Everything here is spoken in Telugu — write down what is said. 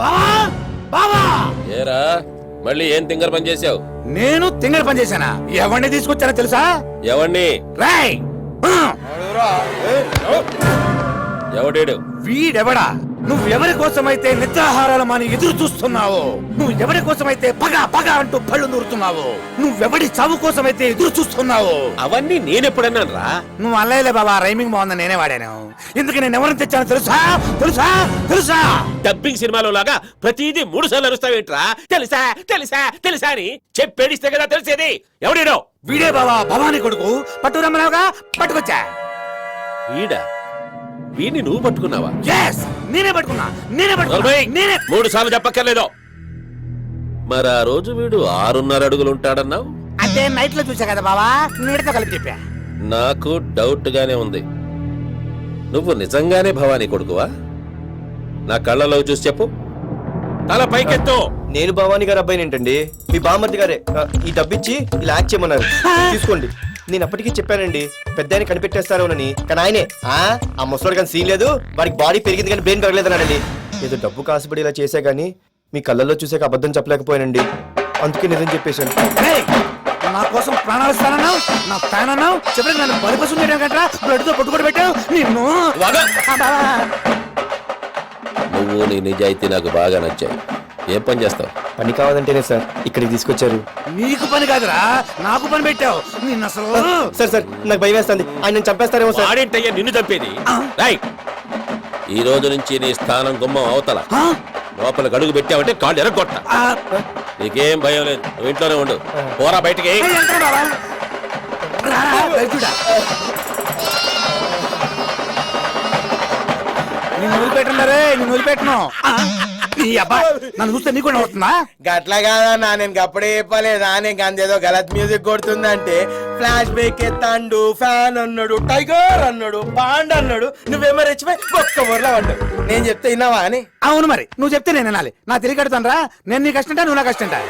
బావా బావా ఏరా మళ్ళీ ఏం తింగర్ పని చేసావు? నేను తింగర పని చేశానా? ఎవరిని తీసుకొచ్చానో తెలుసా? ఎవరిని? రాయ్ ఎవడేడు? వీడెవడా? నువ్వెవరి కోసమైతే నిద్రాహారాలు మాని ఎదురు చూస్తున్నావో, నువ్వెవరి కోసమైతే పగ పగ అంటూ పళ్ళు నూరుతున్నావో, నువ్వెవడి చావు కోసమైతే ఎదురు చూస్తున్నావో అవన్నీ నేనెప్పుడన్నాను రా? నువ్వు అల్లయ్యలే బాబా, రైమింగ్ బాగుందని నేనే వాడాను. ఇందుకు నేను ఎవరిని తెచ్చాను తెలుసా? తెలుసా? తెలుసా? డబ్బింగ్ సినిమాలో లాగా ప్రతిదీ 3 సార్లు అరుస్తావేంట్రా? తెలుసా తెలుసా తెలుసా అని చెప్పేడిస్తే కదా తెలిసేది. ఎవడేడో? వీడే బాబా, భవానీ కొడుకు. పట్టురమ్మన్నావుగా, పట్టుకొచ్చా. వీడా? వీడిని నువ్వు పట్టుకున్నావా? ఎస్, నేనే పట్టుకున్నా. నేనే పట్టుకున్నా. నేనే 3 సార్లు చెప్పక్కర్లేదో. మరి ఆ రోజు వీడు 6.5 అడుగులు ఉంటాడన్నావు? అదే నైట్ లో చూసా కదా బాబా, నీడతో కలిపి చెప్పా. నాకు డౌట్ గానే ఉంది. నువ్వు నిజంగానే భవానీ కొడుకువా? నా కళ్ళలో చూసి చెప్పు. తల పైకెత్తు. నేను భవానీ గారు అబ్బాయి ఏంటండి? మీ బామ్మర్ది గారే ఈ డబ్బిచ్చి ఇలా యాక్ట్ చేయమన్నారు. తీసుకోండి. నేను అప్పటికీ చెప్పానండి పెద్ద ఆయన కనిపెట్టేస్తారోనని, కానీ ఆయనే ఆ ముసలోడు కానీ సీన్ లేదు, వాడికి బాడీ పెరిగింది కానీ బ్రెయిన్ పెరగలేదన్నాడండి. ఏదో డబ్బు కాసుపడి ఇలా చేసా గానీ మీ కళ్ళల్లో చూసాక అబద్ధం చెప్పలేకపోయానండి, అందుకే నిజం చెప్పేశాను. నా కోసం ప్రాణాలు ఇస్తానన్నావు, నా ఫ్యాన్ అన్నావు, చెప్పడానికి నన్ను బలిపసం చేయడం కంటే బ్లడ్ తో కొట్టుకొని పెట్టావు. నిన్ను నువ్వు నీ నిజాయితీ నాకు బాగా నచ్చాయి. ఏం పని చేస్తావు? పని కావాలంటేనే సార్ ఇక్కడికి తీసుకొచ్చారు. నీకు పని కాదురా, నాకు పని పెట్టావు. నిన్ను అసలు సార్ నాకు భయం వేస్తుంది, ఆయన నేను చంపేస్తారేమో సార్. ఆడింటయ్యా నిన్ను చంపేది. రైట్, ఈ రోజు నుంచి నీ స్థానం గుమ్మం అవతల. లోపల గడుగు పెట్టావంటే కాళ్ళు ఎరగొట్ట. నీకేం భయం లేదు, నువ్వు ఇంట్లోనే ఉండు. పోరా బయటికి. నిన్ను వదిలిపెట్టండి, నిన్ను వదిలిపెట్టను. నన్ను చూస్తే నీకు అవుతుందా? గట్లా కాదన్నా, నేను గప్పుడే చెప్పలేదా, నేను అందేదో గలత్ మ్యూజిక్ కొడుతుందంటే ఫ్లాష్ బ్రేక్ ఎత్తాండు, ఫ్యాన్ అన్నాడు, టైగర్ అన్నాడు, బాండ్ అన్నాడు, నువ్వేమో రెచ్చిపోయి ఒక్క ఊర్లో పడ్డావు. నేను చెప్తే విన్నావా అని? అవును, మరి నువ్వు చెప్తే నేను వినాలి. నా తెలియకడుతాను రా. నేను నీ కష్టంటా, నువ్వు నా కష్టంటా.